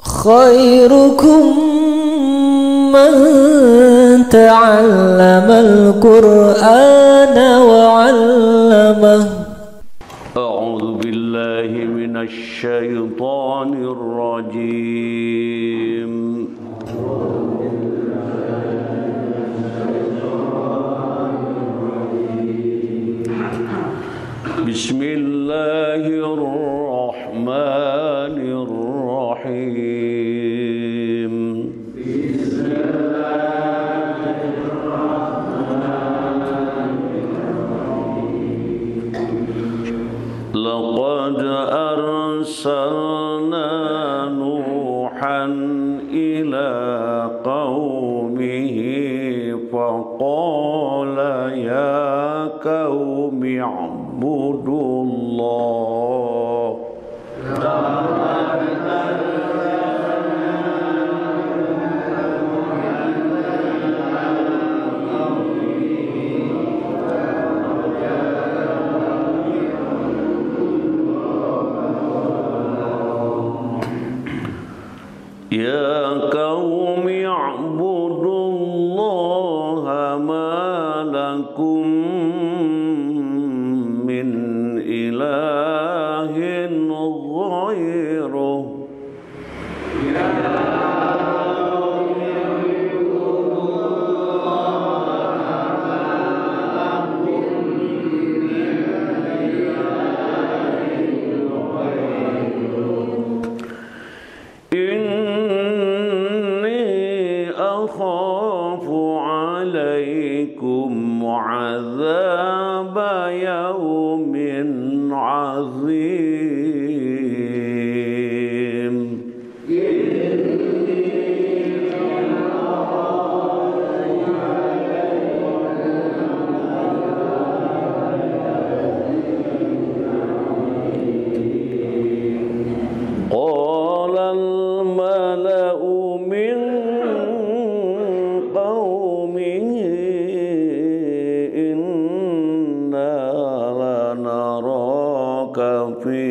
خيركم من تعلم القرآن وعلمه. أعوذ بالله من الشيطان الرجيم. بسم الله الرحمن الرحيم. بسم الله الرحمن الرحيم. لقد أرسلنا نوحا إلى قومه فقال يا قوم اعبدوا الله يا قوم اعبدوا الله ما لكم من إله غيره. أخاف عليكم عذاب يوم عظيم. قال الملأ من قومه إنا لنراك في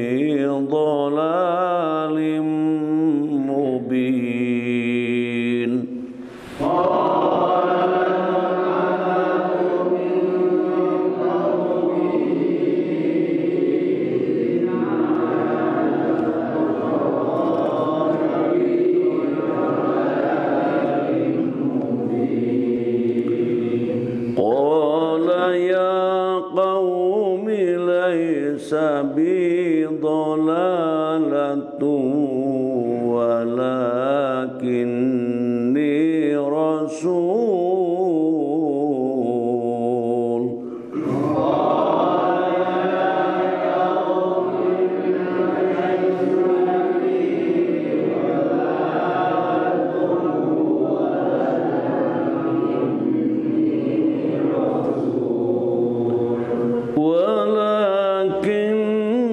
ضلال مبين. قال يا قوم ليس بي ضلالة ولكني رسول.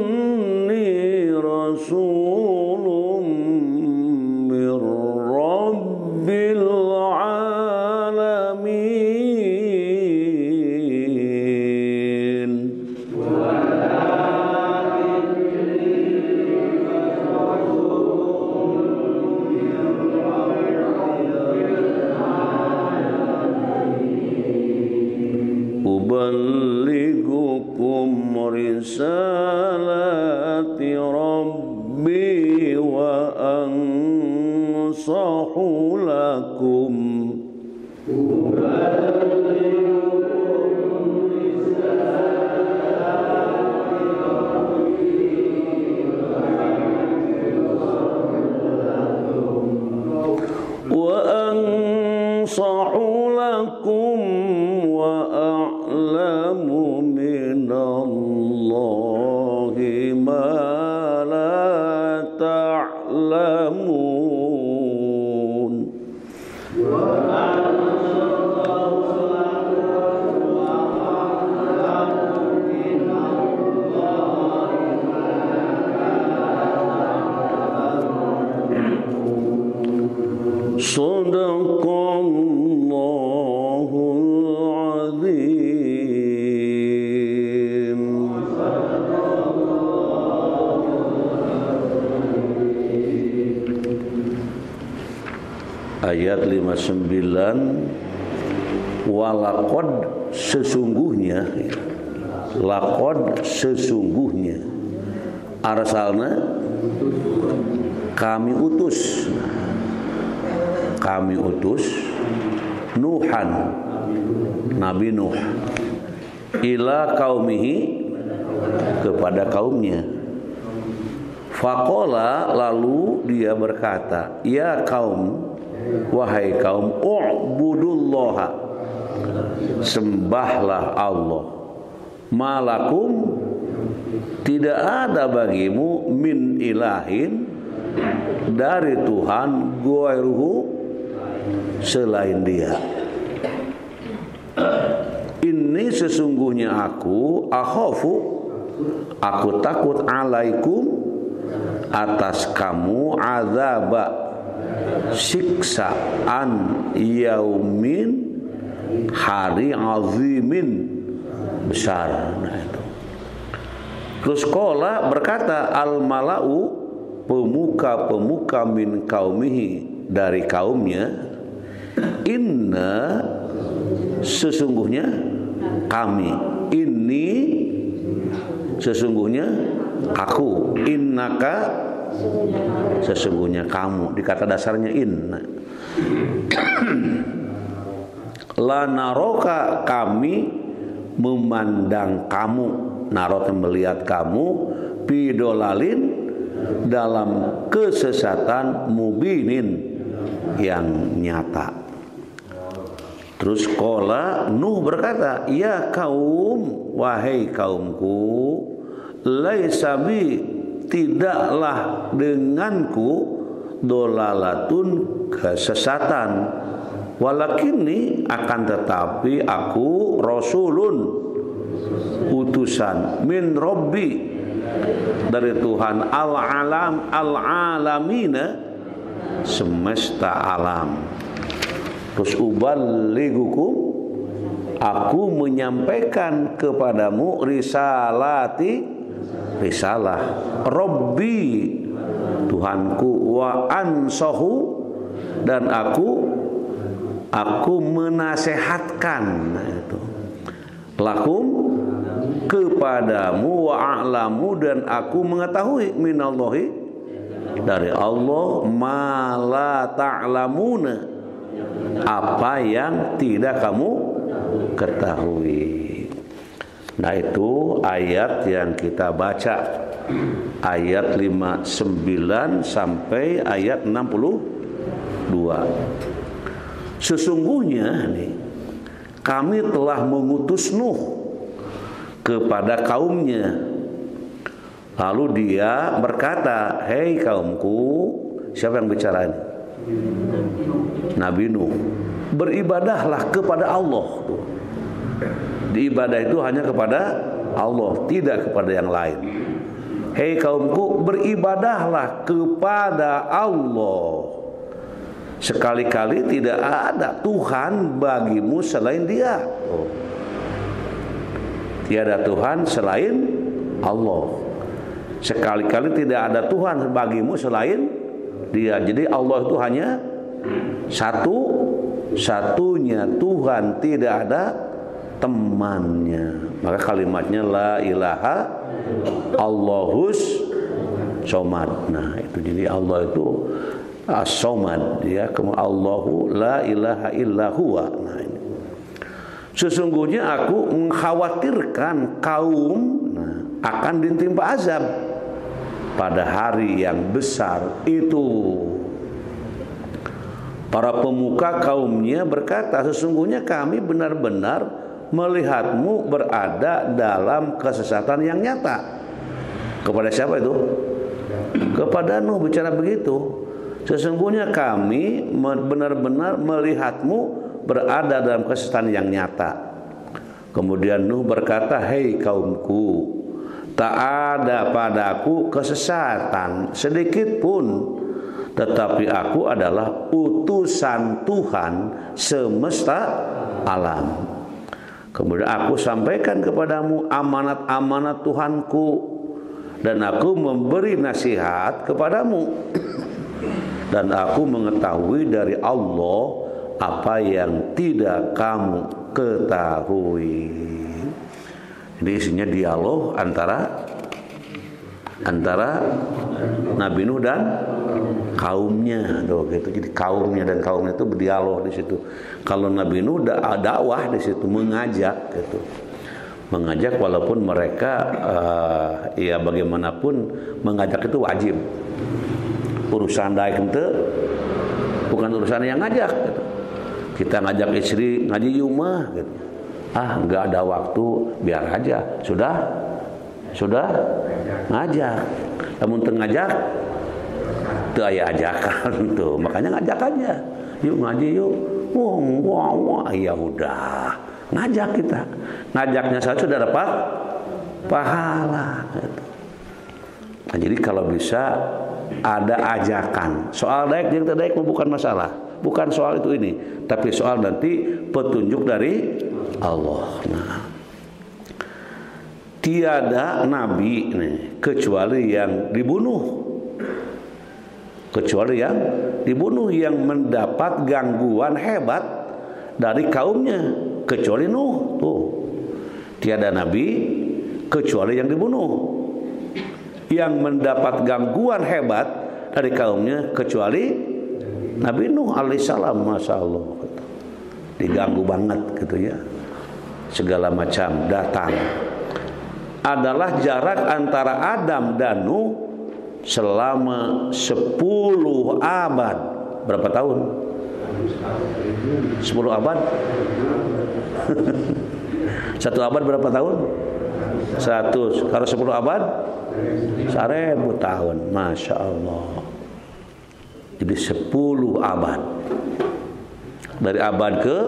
ولكني رسول من رب العالمين. أبلغكم رسالات ربي وأنصح لكم. وأنصح لكم وأعلم من الله ما لا تعلمون. Sadaqallahul azim. ayat 59, walaqad sesungguhnya, laqad sesungguhnya, arsalna kami utus Nuhan Nabi Nuh ila qaumihi kepada kaumnya. Faqala lalu dia berkata, ya kaum, wahai kaum, u'budullaha, sembahlah Allah, malakum, tidak ada bagimu, min ilahin, dari Tuhan, ghairuhu, selain dia. Ini sesungguhnya aku, akhafu, aku takut, alaikum, atas kamu, azaba, siksaan, yaumin, hari azimin, besar. Nah itu. Terus qala berkata, al malau, pemuka-pemuka min kaumihi, dari kaumnya, inna, sesungguhnya kami, ini sesungguhnya aku, innaka, sesungguhnya kamu, di kata dasarnya inna. La naroka, kami memandang kamu, narok melihat kamu, bidolalin, dalam kesesatan, mubinin, yang nyata. Terus qala Nuh berkata, ya kaum, wahai kaumku, laisa bi, tidaklah denganku, dolalatun, kesesatan, walakini, akan tetapi aku rasulun, utusan, min robbi, dari Tuhan, al-alamina, semesta alam. Terus uballighukum, aku menyampaikan kepadamu, risalah Robbi, Tuhanku, wa ansahu, dan aku menasehatkan, nah itu, lakum, kepadamu, wa a'lamu, dan aku mengetahui, minallahi, dari Allah, ma la ta'lamuna, apa yang tidak kamu ketahui. Nah itu ayat yang kita baca, ayat 59 sampai ayat 62. Sesungguhnya nih, kami telah mengutus Nuh kepada kaumnya. Lalu dia berkata, hei kaumku, siapa yang bicara ini? Nabi Nuh. Beribadahlah kepada Allah. Diibadah itu hanya kepada Allah, tidak kepada yang lain. Hei kaumku, beribadahlah kepada Allah. Sekali-kali tidak ada Tuhan bagimu selain Dia. Tiada Tuhan selain Allah. Sekali-kali tidak ada Tuhan bagimu selain Dia. Jadi Allah itu hanya satunya Tuhan, tidak ada temannya. Maka kalimatnya la ilaha Allahus somad. Nah itu, jadi Allah itu as-somad, ya, Allahu la ilaha illa huwa. Nah ini. Sesungguhnya aku mengkhawatirkan kaum akan ditimpa azab pada hari yang besar itu. Para pemuka kaumnya berkata, sesungguhnya kami benar-benar melihatmu berada dalam kesesatan yang nyata. Kepada siapa itu? Kepada Nuh bicara begitu. Sesungguhnya kami benar-benar melihatmu berada dalam kesesatan yang nyata. Kemudian Nuh berkata, hei kaumku, tak ada padaku kesesatan sedikit pun, tetapi aku adalah utusan Tuhan semesta alam. Kemudian aku sampaikan kepadamu amanat-amanat Tuhanku, dan aku memberi nasihat kepadamu. dan aku mengetahui dari Allah apa yang tidak kamu ketahui. Ini isinya dialog antara Nabi Nuh dan kaumnya, gitu. Jadi kaumnya dan kaumnya itu berdialog di situ. Kalau Nabi Nuh dakwah di situ, mengajak gitu. Mengajak walaupun mereka ya bagaimanapun mengajak itu wajib. Urusan daik itu bukan urusan yang ngajak gitu. Kita ngajak istri ngaji rumah gitu. Enggak ada waktu, biar aja. Sudah ngajak. Namun ngajak teu aya ajakan tuh. Makanya ngajak aja. Yuk ngaji yuk. Wah, ya udah. Ngajak kita. Ngajaknya saja sudah dapat pahala gitu. Nah, jadi kalau bisa ada ajakan. Soal daik jeung teu daik bukan masalah. Bukan soal itu ini, tapi soal nanti petunjuk dari Allah. Nah, tiada nabi nih kecuali yang dibunuh, yang mendapat gangguan hebat dari kaumnya kecuali Nuh. Tuh, tiada nabi kecuali yang dibunuh, yang mendapat gangguan hebat dari kaumnya kecuali Nabi Nuh alaihissalam. Masya Allah, diganggu banget gitu ya, segala macam datang. Adalah jarak antara Adam dan Nuh selama 10 abad. Berapa tahun? 10 abad. 1 abad berapa tahun? 100. Kalau 10 abad 1000 tahun. Masya Allah. Jadi 10 abad. Dari abad ke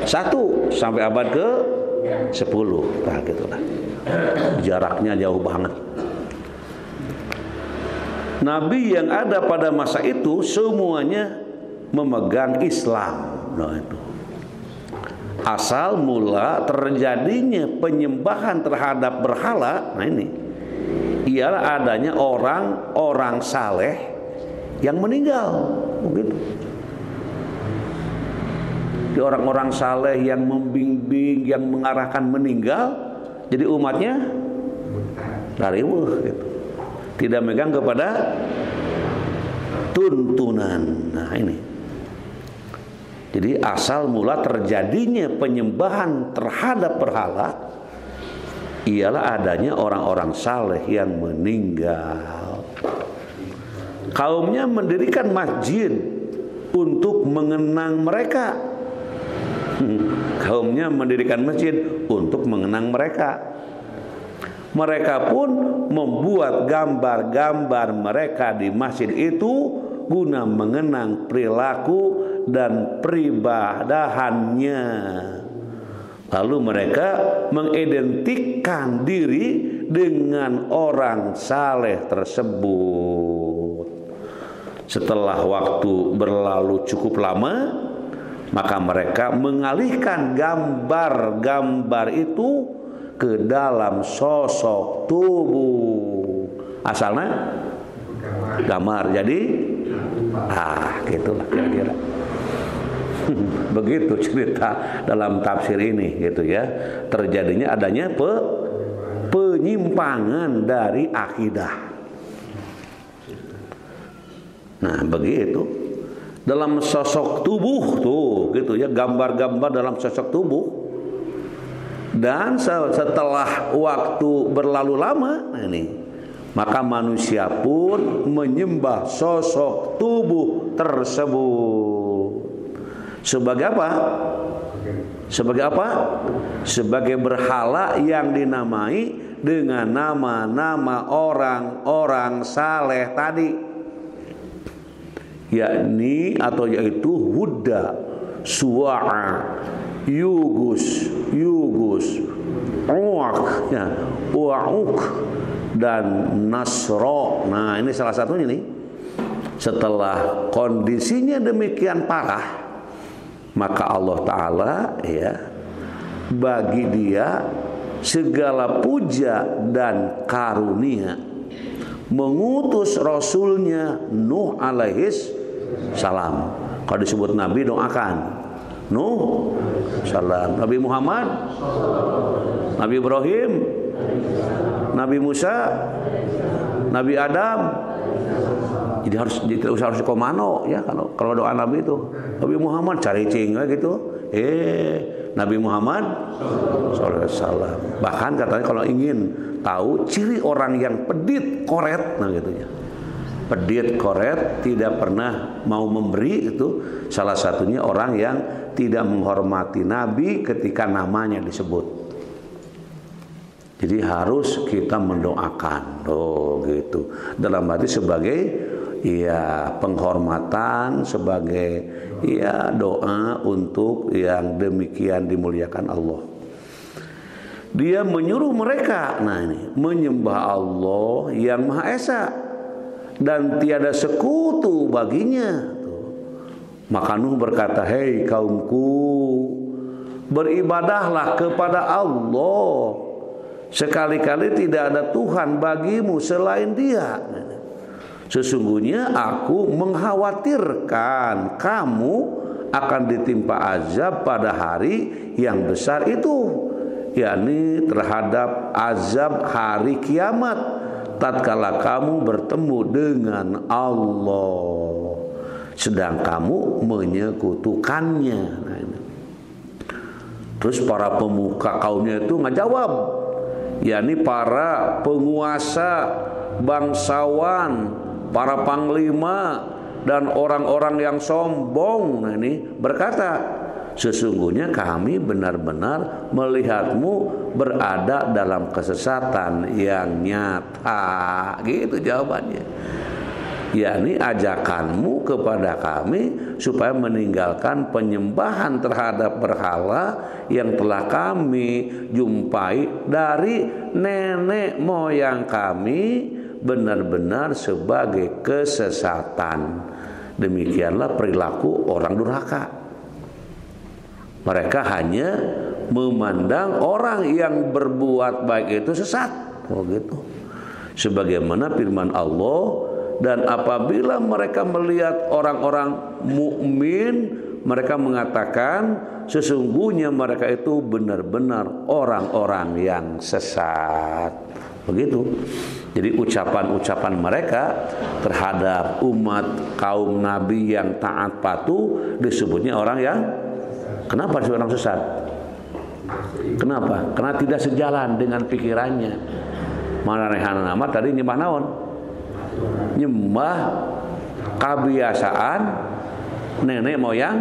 1 sampai abad ke 10. Nah gitulah. Jaraknya jauh banget. Nabi yang ada pada masa itu semuanya memegang Islam. Nah itu. Asal mula terjadinya penyembahan terhadap berhala, nah ini ialah adanya orang-orang saleh yang meninggal, begitu. Di orang-orang saleh yang membimbing, yang mengarahkan meninggal, jadi umatnya dariweuh gitu. Tidak megang kepada tuntunan. Nah ini. Jadi asal mula terjadinya penyembahan terhadap berhala ialah adanya orang-orang saleh yang meninggal. Kaumnya mendirikan masjid untuk mengenang mereka. Kaumnya mendirikan masjid untuk mengenang mereka. Mereka pun membuat gambar-gambar mereka di masjid itu guna mengenang perilaku dan peribadahannya. Lalu mereka mengidentikkan diri dengan orang saleh tersebut. Setelah waktu berlalu cukup lama, maka mereka mengalihkan gambar-gambar itu ke dalam sosok tubuh. Asalnya gambar, jadi gitulah kira-kira. Begitu cerita dalam tafsir ini gitu ya. Terjadinya adanya penyimpangan dari akidah. Nah begitu. Dalam sosok tubuh tuh gitu ya, gambar-gambar dalam sosok tubuh. Dan setelah waktu berlalu lama, nah ini, maka manusia pun menyembah sosok tubuh tersebut. Sebagai apa? Sebagai apa? Sebagai berhala yang dinamai dengan nama-nama orang-orang saleh tadi, yakni atau yaitu Huda, Suwa'a, Yugus, Uwak, ya, Uwa'uk dan Nasro. Nah ini salah satunya nih. Setelah kondisinya demikian parah, maka Allah Ta'ala ya bagi dia segala puja dan karunia, mengutus rasulnya Nuh alaihis salam. Kalau disebut nabi doakan Nuh salam, Nabi Muhammad, Nabi Ibrahim, Nabi Musa, Nabi Adam. Jadi harus komando ya kalau doa Nabi itu. Nabi Muhammad cari cing gitu. Nabi Muhammad SAW. Bahkan katanya kalau ingin tahu ciri orang yang pedit koret, nah gitu ya. Pedit koret, tidak pernah mau memberi, itu salah satunya orang yang tidak menghormati Nabi ketika namanya disebut. Jadi harus kita mendoakan, gitu. Dalam arti sebagai penghormatan, sebagai doa untuk yang demikian dimuliakan Allah. Dia menyuruh mereka, menyembah Allah yang Maha Esa dan tiada sekutu baginya. Maka Nuh berkata, "Hei kaumku, beribadahlah kepada Allah. Sekali-kali tidak ada Tuhan bagimu selain Dia. Sesungguhnya aku mengkhawatirkan kamu akan ditimpa azab pada hari yang besar itu, yakni terhadap azab hari kiamat, tatkala kamu bertemu dengan Allah sedang kamu menyekutukannya." Terus para pemuka kaumnya itu ngajawab, yakni para penguasa, bangsawan, para panglima dan orang-orang yang sombong berkata, "Sesungguhnya kami benar-benar melihatmu berada dalam kesesatan yang nyata." Gitu jawabannya. Yakni ajakanmu kepada kami supaya meninggalkan penyembahan terhadap berhala yang telah kami jumpai dari nenek moyang kami benar-benar sebagai kesesatan. Demikianlah perilaku orang durhaka. Mereka hanya memandang orang yang berbuat baik itu sesat. Gitu. Sebagaimana firman Allah, dan apabila mereka melihat orang-orang mukmin, mereka mengatakan sesungguhnya mereka itu benar-benar orang-orang yang sesat. Begitu. Jadi ucapan-ucapan mereka terhadap umat kaum Nabi yang taat patuh disebutnya orang yang, kenapa disebut orang sesat? Kenapa? Karena tidak sejalan dengan pikirannya. Maranehan nama tadi nyembah naon? Nyembah kebiasaan nenek moyang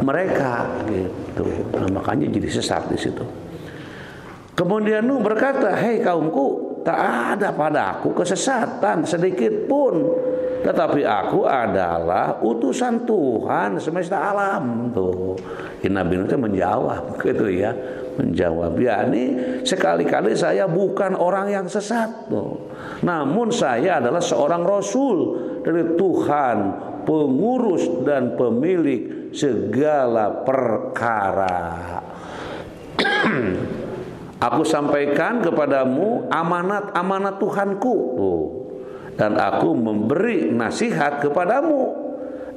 mereka gitu. Nah, makanya jadi sesat di situ. Kemudian Nuh berkata, "Hei kaumku, tak ada padaku kesesatan sedikit pun, tetapi aku adalah utusan Tuhan semesta alam." Tuh, Nabi Nuh itu menjawab gitu ya, menjawab, yakni sekali-kali saya bukan orang yang sesat tuh. Namun saya adalah seorang rasul dari Tuhan, pengurus dan pemilik segala perkara. Aku sampaikan kepadamu amanat-amanat Tuhanku, dan aku memberi nasihat kepadamu,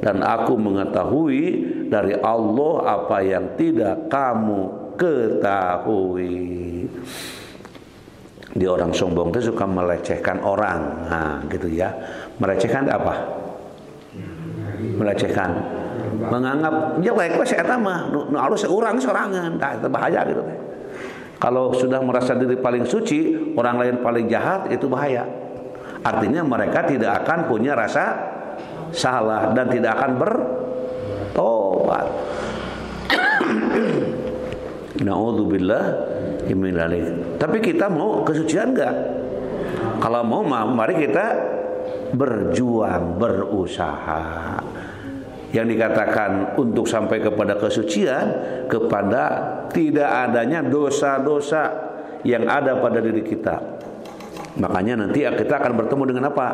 dan aku mengetahui dari Allah apa yang tidak kamu ketahui. Di orang sombong itu suka melecehkan orang, gitu ya. Melecehkan apa? Melecehkan, menganggap jelek wes eta mah nu alus seorangan, itu bahaya gitu. Kalau sudah merasa diri paling suci, orang lain paling jahat, itu bahaya. Artinya mereka tidak akan punya rasa salah dan tidak akan bertobat. Na'udzubillah. Tapi kita mau kesucian enggak? Kalau mau, mari kita berjuang, berusaha. Yang dikatakan untuk sampai kepada kesucian, kepada tidak adanya dosa-dosa yang ada pada diri kita. Makanya nanti kita akan bertemu dengan apa?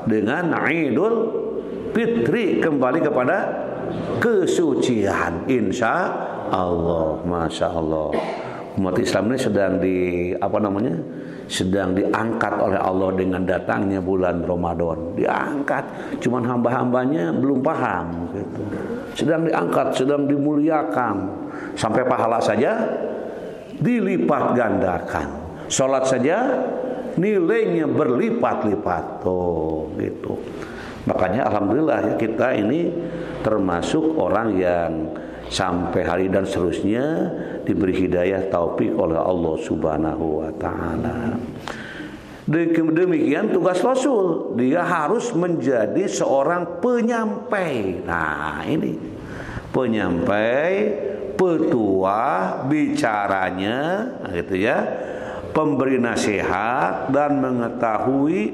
Dengan Idul Fitri, kembali kepada kesucian, insya Allah. Masya Allah. Umat Islam ini sedang sedang diangkat oleh Allah dengan datangnya bulan Ramadan. Diangkat, cuman hamba-hambanya belum paham gitu. Sedang diangkat, sedang dimuliakan, sampai pahala saja dilipat gandakan. Salat saja nilainya berlipat-lipat. Tuh, gitu. Makanya alhamdulillah ya, kita ini termasuk orang yang sampai hari dan seterusnya diberi hidayah taufik oleh Allah Subhanahu wa taala. Demikian tugas Rasul, dia harus menjadi seorang penyampai. Nah, ini penyampai, petua bicaranya gitu ya, pemberi nasihat dan mengetahui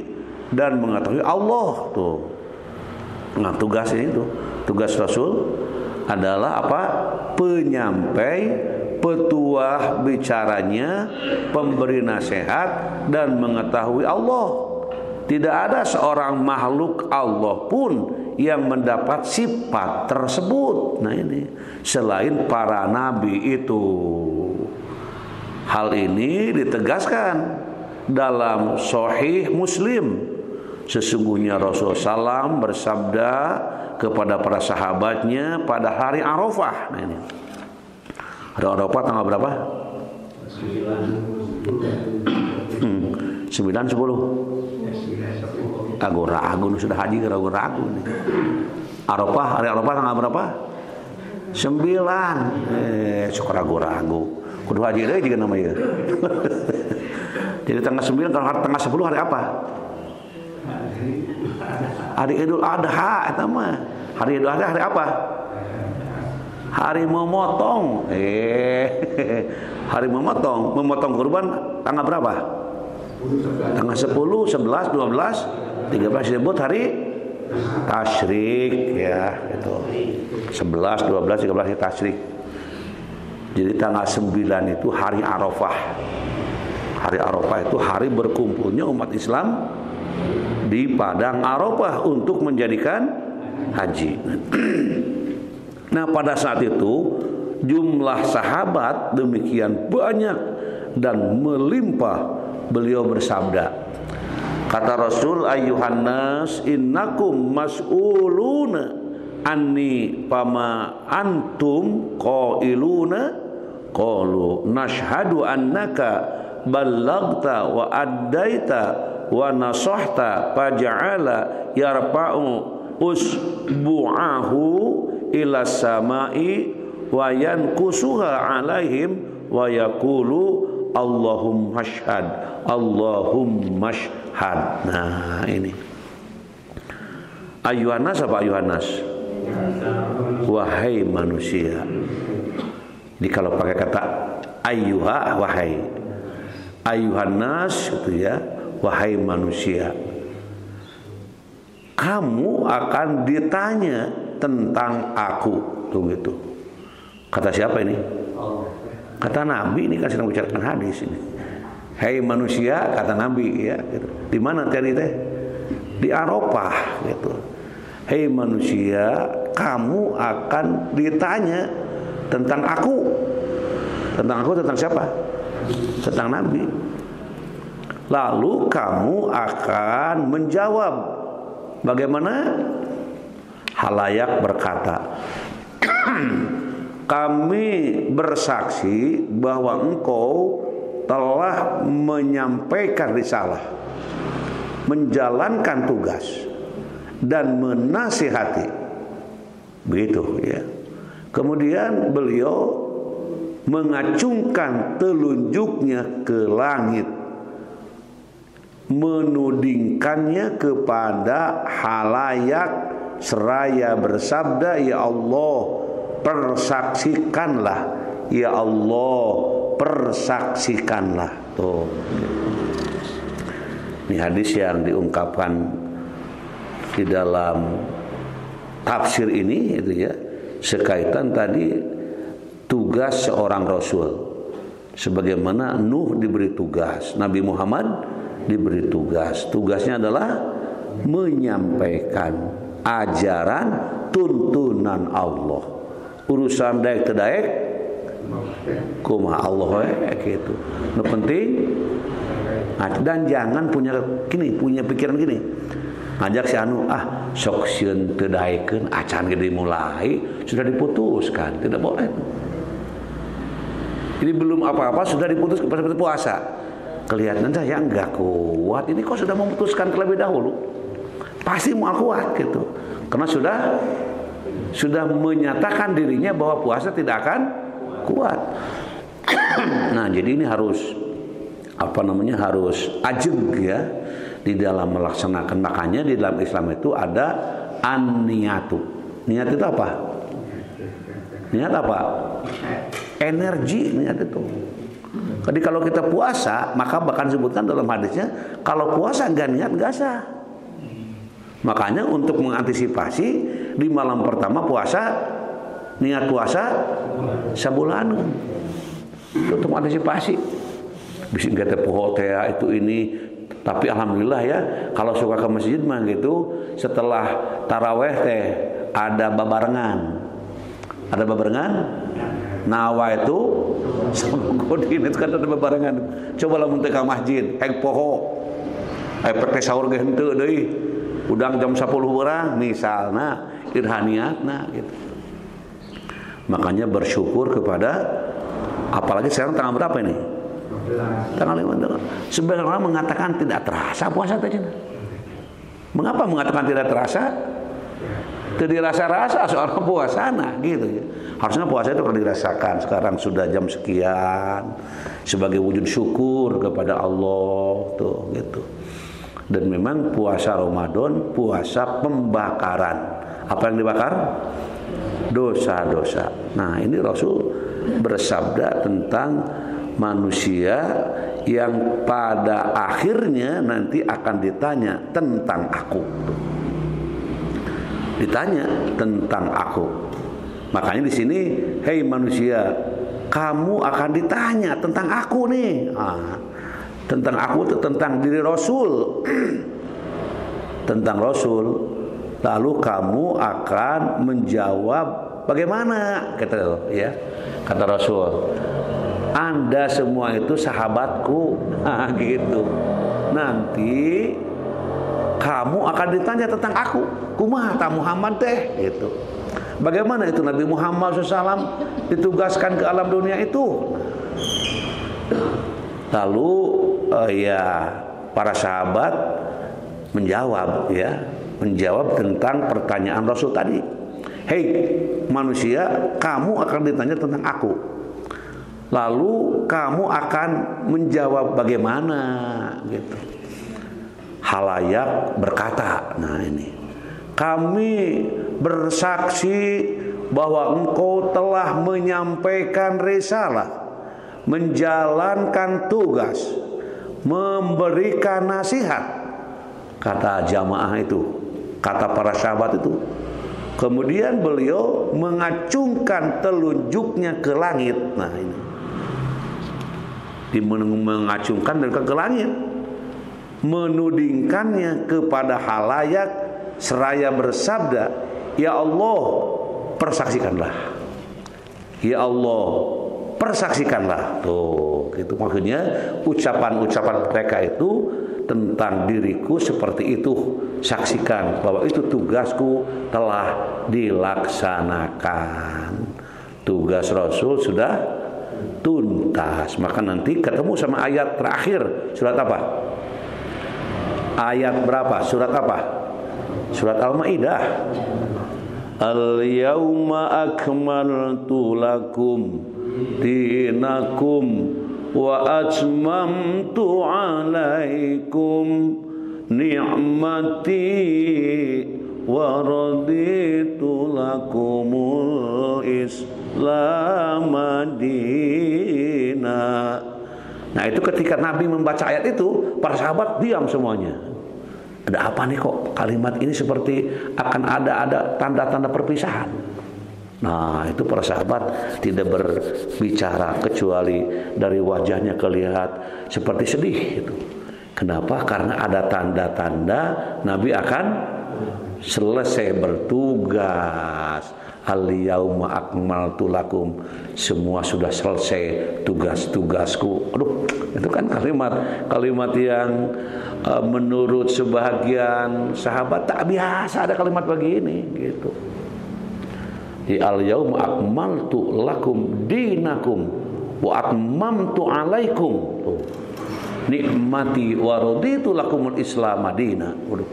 Allah tuh. Nah, tugas ini tuh, tugas Rasul adalah apa? Penyampai, petua bicaranya, pemberi nasihat dan mengetahui Allah. Tidak ada seorang makhluk Allah pun yang mendapat sifat tersebut. Nah, ini selain para nabi itu. Hal ini ditegaskan dalam Sahih Muslim. Sesungguhnya Rasulullah SAW bersabda kepada para sahabatnya pada hari Arafah. Nah, ini hari Arafah tanggal berapa? 9, 10. Ragu sudah haji, ragu nih. Arafah, hari Arafah tanggal berapa? 9. Suka ragu. Kudu haji deh juga namanya. Jadi tanggal 9, kalau tanggal 10 hari apa? Hari Idul Adha itu mah. Hari Idul Adha hari apa? Hari memotong. Hari memotong kurban tanggal berapa? Tanggal 10, 11, 12, 13 disebut hari tasyrik ya, itu. 11, 12, 13 hari tasyrik. Jadi tanggal 9 itu hari Arafah. Hari Arafah itu hari berkumpulnya umat Islam di padang Arafah untuk menjadikan haji. Nah, pada saat itu jumlah sahabat demikian banyak dan melimpah. Beliau bersabda, kata Rasul, ayyuhan nas innakum mas'uluna anni fama antum qailuna qalu nashhadu annaka ballagta wa addaita wa nasahta faja'ala yarfa'u usbu'ahu ila samai wa yankusuha alaihim wa yaqulu Allahumma syhad. Nah, ini ayuhanas apa ayuhanas? Wahai manusia. Jadi kalau pakai kata ayyuha, wahai, ayuhanas itu ya, wahai manusia, kamu akan ditanya tentang aku. Tuh gitu. Kata siapa ini? Kata Nabi, ini kan sedang bicarakan hadis ini. Hai manusia, kata Nabi ya. Gitu. Di mana tadi teh? Di Arafah gitu. Hai manusia, kamu akan ditanya tentang aku. Tentang aku, tentang siapa? Tentang Nabi. Lalu kamu akan menjawab. Bagaimana? Halayak berkata, kami bersaksi bahwa engkau telah menyampaikan risalah, menjalankan tugas, dan menasihati. Begitu ya. Kemudian beliau mengacungkan telunjuknya ke langit, menudingkannya kepada halayak seraya bersabda, ya Allah, persaksikanlah, ya Allah, persaksikanlah. Tuh. Ini hadis yang diungkapkan di dalam tafsir ini itu ya, sekaitan tadi tugas seorang rasul. Sebagaimana Nuh diberi tugas, Nabi Muhammad diberi tugas. Tugasnya adalah menyampaikan ajaran tuntunan Allah. Urusan daek tedaek kumaha Allah gitu. Nu penting Nah, dan jangan punya pikiran gini. Ngajak si anu, sok sieun teu daekeun acan ge dimulai, sudah diputuskan, tidak boleh. Ini belum apa-apa sudah diputuskan seperti puasa. Kelihatan saya enggak kuat, ini kok sudah memutuskan terlebih dahulu. Pasti mau kuat gitu. Karena sudah menyatakan dirinya bahwa puasa tidak akan kuat. Nah, jadi ini harus harus ajeg ya di dalam melaksanakan. Makanya di dalam Islam itu ada an-niyatu. Niat itu apa? Niat apa? Energi niat itu. Jadi kalau kita puasa, maka bahkan disebutkan dalam hadisnya, kalau puasa enggak niat enggak sah. Makanya untuk mengantisipasi di malam pertama puasa, niat puasa sebulan. Untuk mengantisipasi. Bisa enggak teh poho teh itu ini. Tapi alhamdulillah ya, kalau suka ke masjid mah gitu, setelah taraweh teh ada babarengan. Ada babarengan? Nawa itu kodin itu kan ada babarengan. Coba lamun teh ka masjid, heg poho. Epek teh saur ge henteu deui. Udang jam 10 urang misalna irhaniatna gitu. Makanya bersyukur kepada, apalagi sekarang tanggal berapa ini? Tanggal 5. Sebagian orang mengatakan tidak terasa puasa tadi. Mengapa mengatakan tidak terasa? Tidak rasa-rasa seorang puasa gitu ya. Harusnya puasa itu kalau dirasakan. Sekarang sudah jam sekian sebagai wujud syukur kepada Allah tuh gitu. Dan memang puasa Ramadan puasa pembakaran. Apa yang dibakar? Dosa-dosa. Nah, ini Rasul bersabda tentang manusia yang pada akhirnya nanti akan ditanya tentang aku. Ditanya tentang aku. Makanya di sini, hei manusia, kamu akan ditanya tentang aku nih. Tentang aku itu tentang diri Rasul. Tentang Rasul. Lalu kamu akan menjawab bagaimana? Kata Rasul. Anda semua itu sahabatku. Gitu. Nanti kamu akan ditanya tentang aku. Kumaha ta Muhammad teh gitu. Bagaimana itu Nabi Muhammad SAW ditugaskan ke alam dunia itu? Lalu para sahabat menjawab tentang pertanyaan Rasul tadi. Hei manusia, kamu akan ditanya tentang aku. Lalu kamu akan menjawab bagaimana gitu. Halayak berkata, nah ini, kami bersaksi bahwa engkau telah menyampaikan risalah, menjalankan tugas, memberikan nasihat. Kata jamaah itu, kata para sahabat itu. Kemudian beliau mengacungkan telunjuknya ke langit. Nah ini, mengacungkan dan ke langit, menudingkannya kepada halayak seraya bersabda, ya Allah persaksikanlah, ya Allah persaksikanlah. Tuh, itu maksudnya ucapan-ucapan mereka itu tentang diriku seperti itu. Saksikan bahwa itu tugasku telah dilaksanakan. Tugas Rasul sudah tuntas. Maka nanti ketemu sama ayat terakhir surat apa? Ayat berapa? Surat apa? Surat Al-Maidah. Al-yauma akmaltu lakum dinakum wa atmamtu alaikum ni'mati wa raditu lakumul Islam madina. Nah itu ketika Nabi membaca ayat itu, para sahabat diam semuanya. Ada apa nih kok kalimat ini seperti akan ada tanda-tanda perpisahan. Nah itu para sahabat tidak berbicara kecuali dari wajahnya kelihatan seperti sedih gitu. Kenapa? Karena ada tanda-tanda Nabi akan selesai bertugas, al-yauma akmaltu lakum, semua sudah selesai tugas-tugasku. Aduh, itu kan kalimat yang menurut sebahagian sahabat tak biasa ada kalimat begini gitu. Di al-yauma akmaltu lakum dinakum wa atmamtu alaikum. Nikmati wa raditu lakumul islam madina. Waduh,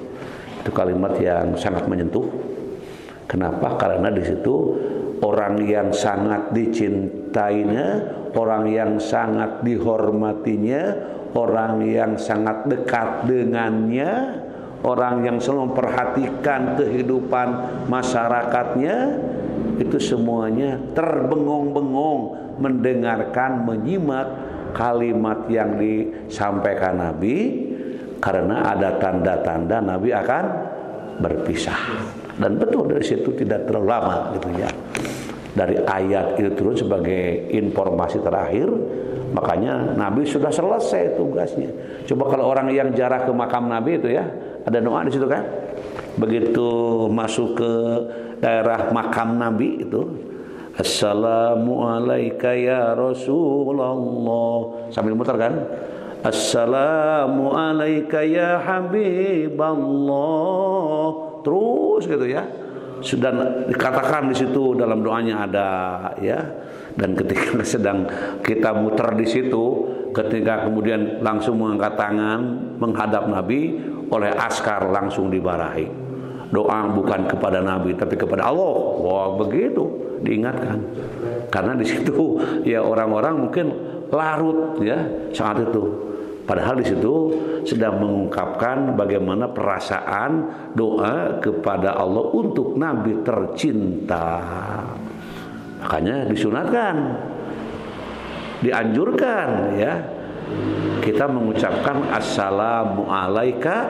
itu kalimat yang sangat menyentuh. Kenapa? Karena di situ orang yang sangat dicintainya, orang yang sangat dihormatinya, orang yang sangat dekat dengannya, orang yang selalu memperhatikan kehidupan masyarakatnya, itu semuanya terbengong-bengong mendengarkan, menyimak kalimat yang disampaikan Nabi, karena ada tanda-tanda Nabi akan berpisah. Dan betul dari situ tidak terlalu lama gitu ya. Dari ayat itu turun sebagai informasi terakhir, makanya Nabi sudah selesai tugasnya. Coba kalau orang yang jarah ke makam Nabi itu ya, ada doa di situ kan? Begitu masuk ke daerah makam Nabi itu, Assalamualaikum ya Rasulullah, sambil muter kan? Assalamualaikum ya Habiballah. Terus gitu ya. Sudah dikatakan di situ dalam doanya ada ya. Dan ketika sedang kita muter di situ, ketika kemudian langsung mengangkat tangan menghadap Nabi, oleh askar langsung dibarahi. Doa bukan kepada Nabi tapi kepada Allah. Wah, begitu diingatkan. Karena di situ ya orang-orang mungkin larut ya saat itu. Padahal di situ sedang mengungkapkan bagaimana perasaan doa kepada Allah untuk Nabi tercinta. Makanya disunatkan, dianjurkan ya, kita mengucapkan assalamu alaika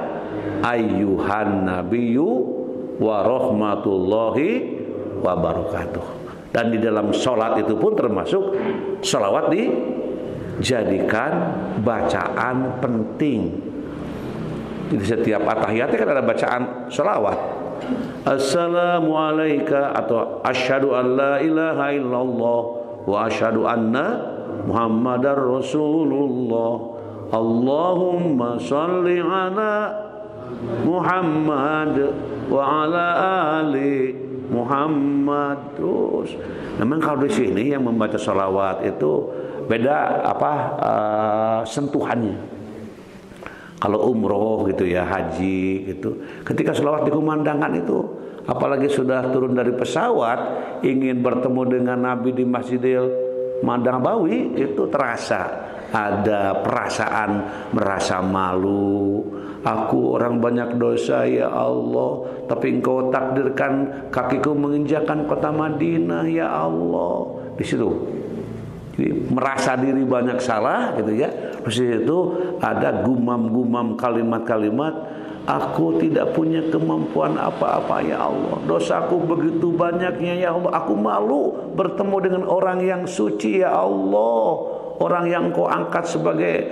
ayyuhan nabiyyu wa rahmatullahi wa barakatuh. Dan di dalam sholat itu pun termasuk sholawat dijadikan bacaan penting. Di setiap at-tahiyatnya kan ada bacaan sholawat. Assalamu alaika, atau asyhadu an la ilaha illallah wa asyhadu anna muhammadar rasulullah. Allahumma sholli ala Muhammad wa ala ali Muhammad. Terus memang kalau di sini yang membaca sholawat itu beda sentuhannya. Kalau umroh gitu ya, haji gitu, ketika sholawat dikumandangkan itu, apalagi sudah turun dari pesawat ingin bertemu dengan Nabi di Masjidil Nabawi, itu terasa ada perasaan merasa malu. Aku orang banyak dosa ya Allah, tapi Engkau takdirkan kakiku menginjakan kota Madinah ya Allah. Di situ jadi merasa diri banyak salah gitu ya. Terus itu ada gumam-gumam kalimat-kalimat, aku tidak punya kemampuan apa-apa ya Allah, dosaku begitu banyaknya ya Allah, aku malu bertemu dengan orang yang suci ya Allah, orang yang Kau angkat sebagai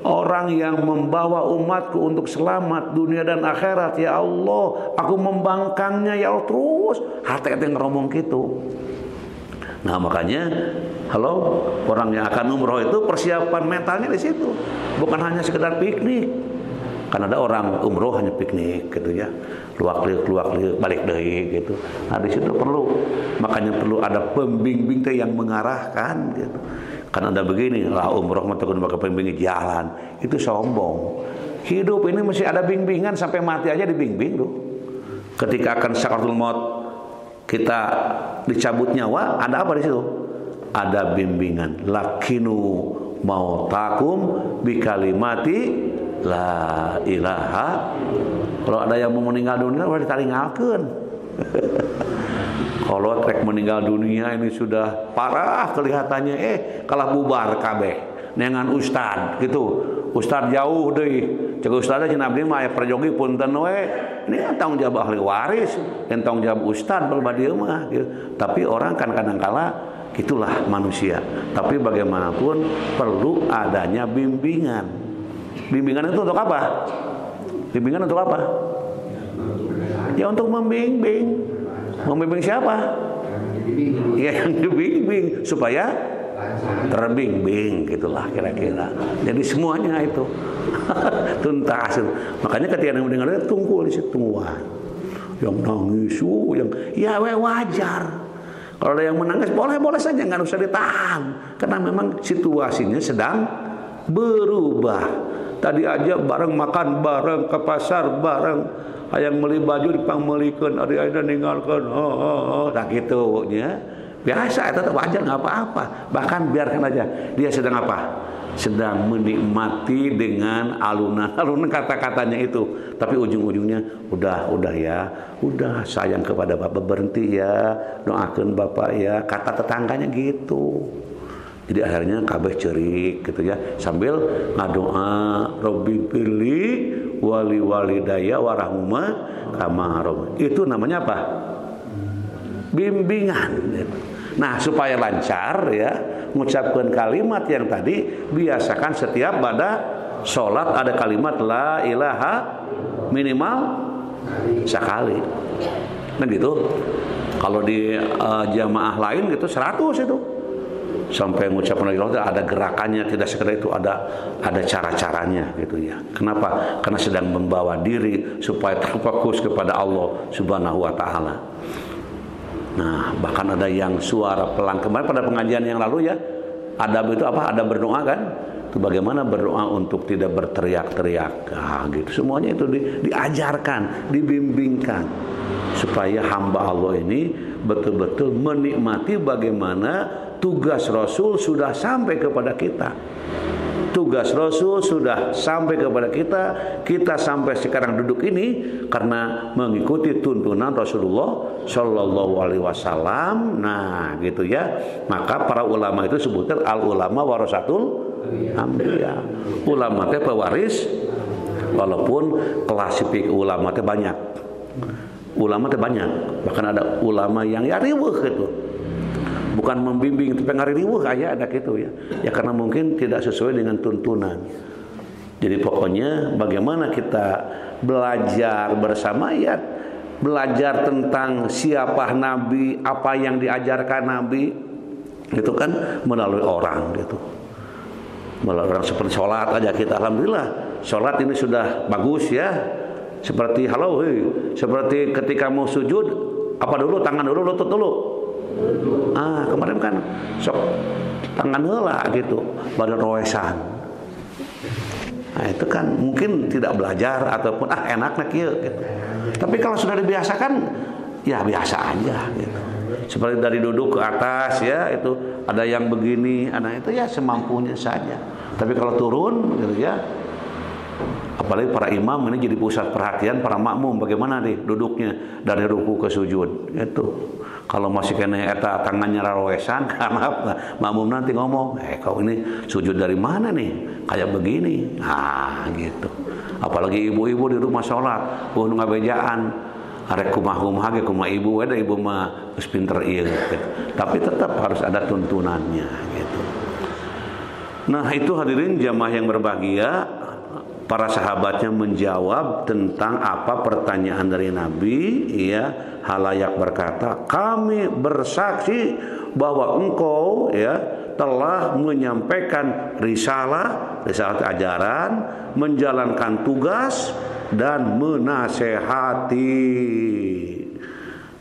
orang yang membawa umatku untuk selamat dunia dan akhirat ya Allah, aku membangkangnya ya Allah. Terus hati-hati ngomong gitu. Nah makanya halo, orang yang akan umroh itu persiapan mentalnya di situ, bukan hanya sekedar piknik. Kan ada orang umroh hanya piknik gitu ya, keluar balik deui gitu. Nah di situ makanya perlu ada pembimbing yang mengarahkan gitu. Kan ada begini lah, umroh mah teu kudu pembimbing jalan, itu sombong. Hidup ini mesti ada bimbingan, sampai mati aja dibimbing tuh. Ketika akan sakaratul maut, kita dicabut nyawa, ada apa di situ? Ada bimbingan. Lakinu mautakum bikalimati la ilaha. Kalau ada yang mau meninggal dunia, udah ditaringgalkeun. Kalau trek meninggal dunia ini sudah parah kelihatannya, kalah bubar kabeh nengan ustad gitu. Ustad jauh deui. Cek ustadnya cenah abdi mah aya perjogi punten we. Ini kan tanggung jawab ahli waris, dan tanggung jawab ustad bal dieu mah gitu. Tapi orang kan kadang-kala itulah manusia. Tapi bagaimanapun perlu adanya bimbingan. Bimbingan itu untuk apa? Bimbingan untuk apa? Ya untuk membimbing. Membimbing siapa? Ya, yang dibimbing supaya terbimbing, gitulah kira-kira. Jadi semuanya itu tuntas. Makanya ketika yang mendengar tunggu di situ tungguan. Yang nangis, yang ya wajar. Kalau ada yang menangis boleh-boleh saja, nggak usah ditahan. Karena memang situasinya sedang berubah. Tadi aja bareng makan bareng, ke pasar bareng, hayang beli baju dipangmelikeun, ada ninggalkeun. Nah gitu ya. Biasa, itu wajar, nggak apa-apa. Bahkan biarkan aja. Dia sedang apa? Sedang menikmati dengan alunan kata-katanya itu. Tapi ujung-ujungnya udah ya, udah sayang kepada bapak, berhenti ya, doakan bapak ya. Kata tetangganya gitu. Jadi akhirnya kabeh cerik gitu ya, sambil ngadoa Robbi pilih wali walidaya warahuma kamarom. Itu namanya apa? Bimbingan. Nah, supaya lancar ya, mengucapkan kalimat yang tadi, biasakan setiap pada sholat ada kalimat la ilaha minimal sekali. Nah gitu. Kalau di jamaah lain gitu 100 itu. Sampai mengucapkan la ilaha ada gerakannya, tidak sekedar itu, ada cara-caranya gitu ya. Kenapa? Karena sedang membawa diri supaya terfokus kepada Allah Subhanahu wa taala. Nah, bahkan ada yang suara pelan. Kemarin pada pengajian yang lalu ya, adab itu apa? Ada berdoa kan? Itu bagaimana berdoa untuk tidak berteriak-teriak. Nah, gitu. Semuanya itu diajarkan, dibimbingkan supaya hamba Allah ini betul-betul menikmati bagaimana tugas Rasul sudah sampai kepada kita. Tugas Rasul sudah sampai kepada kita. Kita sampai sekarang duduk ini karena mengikuti tuntunan Rasulullah Shallallahu Alaihi Wasallam. Nah, gitu ya. Maka para ulama itu sebutkan al ulama warasatul anbiya. Ulama itu pewaris, walaupun klasifik ulama itu banyak. Ulama itu banyak. Bahkan ada ulama yang ya riweuh gitu. Bukan membimbing, tapi ngariweuh kayak ada gitu ya. Ya karena mungkin tidak sesuai dengan tuntunan. Jadi pokoknya bagaimana kita belajar bersama ya, belajar tentang siapa Nabi, apa yang diajarkan Nabi, itu kan melalui orang gitu. Melalui orang seperti sholat aja kita, alhamdulillah sholat ini sudah bagus ya. Seperti seperti ketika mau sujud, apa dulu, tangan dulu, lutut dulu. Kemarin kan sok tangan heula gitu, badan roesan. Nah, itu kan mungkin tidak belajar ataupun enaknya kieu gitu. Tapi kalau sudah dibiasakan ya biasa aja gitu. Seperti dari duduk ke atas ya, itu ada yang begini, ada itu ya semampunya saja. Tapi kalau turun gitu ya, apalagi para imam ini jadi pusat perhatian para makmum, bagaimana nih duduknya dari ruku ke sujud itu. Kalau masih kena eta tangannya rawesan, karena makmum nanti ngomong, kau ini sujud dari mana nih? Kayak begini. Nah, gitu. Apalagi ibu-ibu di rumah sholat, ngabejaan, arek kumah-kumah ge kumah ibu, ada ibu mah geus pinter ieu gitu. Tapi tetap harus ada tuntunannya gitu. Nah, itu hadirin jamaah yang berbahagia, para sahabatnya menjawab tentang apa pertanyaan dari Nabi ya. Halayak berkata, kami bersaksi bahwa engkau ya telah menyampaikan risalah ajaran, menjalankan tugas dan menasehati.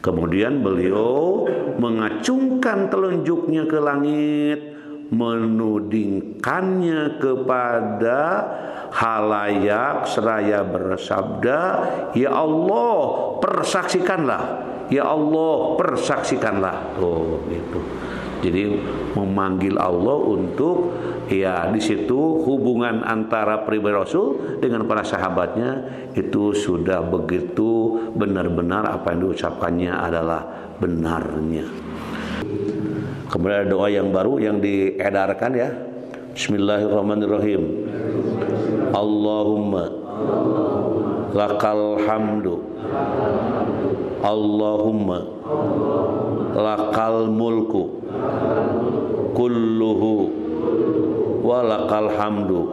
Kemudian beliau mengacungkan telunjuknya ke langit, menudingkannya kepada halayak seraya bersabda, ya Allah persaksikanlah, ya Allah persaksikanlah. Oh gitu. Jadi memanggil Allah untuk ya di situ hubungan antara pribadi Rasul dengan para sahabatnya itu sudah begitu benar-benar apa yang diucapkannya adalah benarnya. Kemudian ada doa yang baru yang diedarkan ya. Bismillahirrahmanirrahim. Allahumma lakal hamdu, Allahumma lakal mulku kulluhu wa lakal hamdu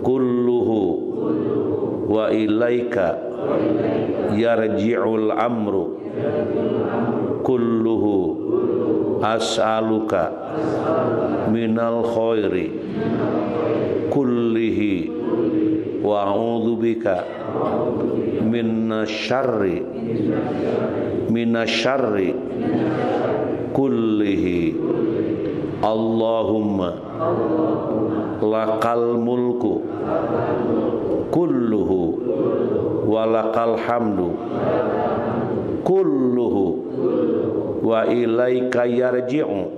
kulluhu wa ilaika yarji'ul amru kulluhu as'aluka minal khairi kullihi wa a'udzubika minasyarri kullihi. Allahumma lakal mulku kulluhu wa lakal hamdu kulluhu wa ilaika yarji'u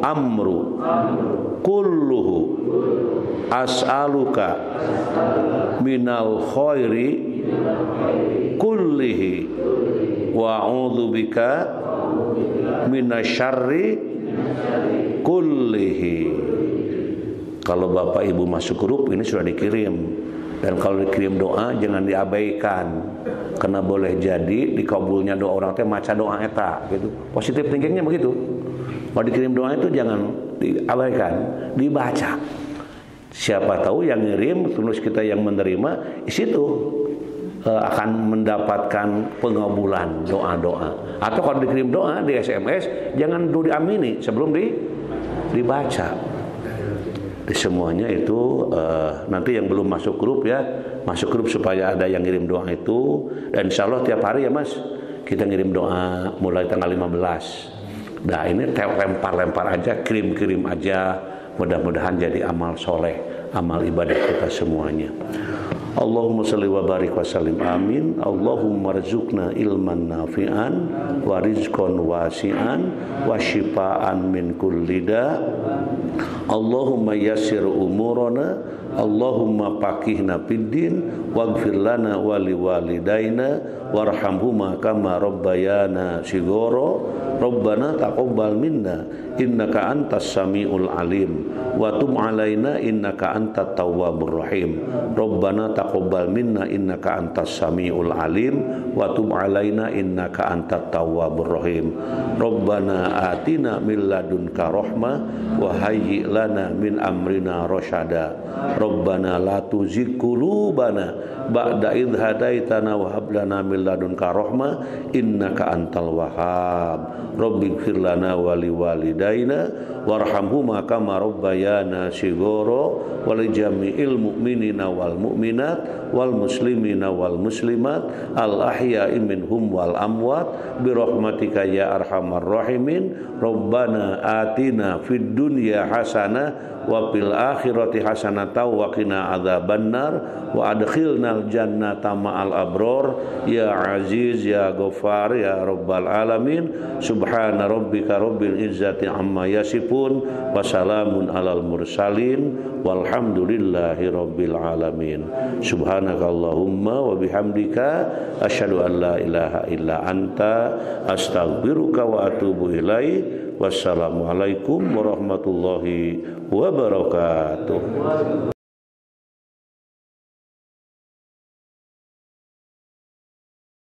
amru kulluhu as'aluka minal khairi kullihi wa a'udzubika minasyarri kullihi. Kalau Bapak Ibu masuk grup ini sudah dikirim, dan kalau dikirim doa jangan diabaikan, karena boleh jadi dikabulnya doa orang teh maca doa eta gitu. Positif thinkingnya begitu. Kalau dikirim doa itu jangan diabaikan, dibaca. Siapa tahu yang ngirim terus kita yang menerima, di situ akan mendapatkan pengabulan doa-doa. Atau kalau dikirim doa di SMS, jangan dulu diamini sebelum dibaca. Semuanya itu nanti yang belum masuk grup ya, masuk grup supaya ada yang ngirim doa itu. Dan insya Allah tiap hari ya Mas, kita ngirim doa mulai tanggal 15. Nah ini lempar-lempar aja, kirim-kirim aja. Mudah-mudahan jadi amal soleh, amal ibadah kita semuanya. Allahumma salli wa barik wa sallim amin. Allahumma rizukna ilman nafi'an wa rizqan wasi'an wa shifaan min kulli da. Allahumma yassir umurana, Allahumma faqihna fiddin waghfir lana wa liwalidaina warhamhuma kama rabbayana shighara. Rabbana taqabbal minna innaka antas samiul alim wa tub alaina innaka antat tawwabur rahim. Rabbana taqabbal minna innaka antas samiul alim wa tub alaina innaka antat tawwabur rahim. Rabbana atina min ladunka rahmah wa hayyi lana min amrina rasyada. Rabbana la tuzigh qulubana ba'da idh hadaitana wa hab lana min ladunka rahmah innaka antal wahhab. Rabbighfir lana wa liwalidaina warhamhuma kama rabbayana shighara wa li jami'il mu'minina wal mu'minat wal muslimina wal muslimat al ahya'i minhum wal amwat bi rahmatika ya arhamar rahimin. Rabbana atina fid dunya hasanah wa fil akhirati hasanatan wa qina adzabannar wa adkhilnal jannata ma'al abror ya aziz ya ghafar ya rabbal alamin. Subhana rabbika rabbil izzati amma yasifun wa salamun alal mursalin walhamdulillahi rabbil alamin. Subhanakallahumma wa bihamdika asyhadu an la ilaha illa anta astaghfiruka wa atubu ilaik. Wassalamualaikum warahmatullahi wabarakatuh.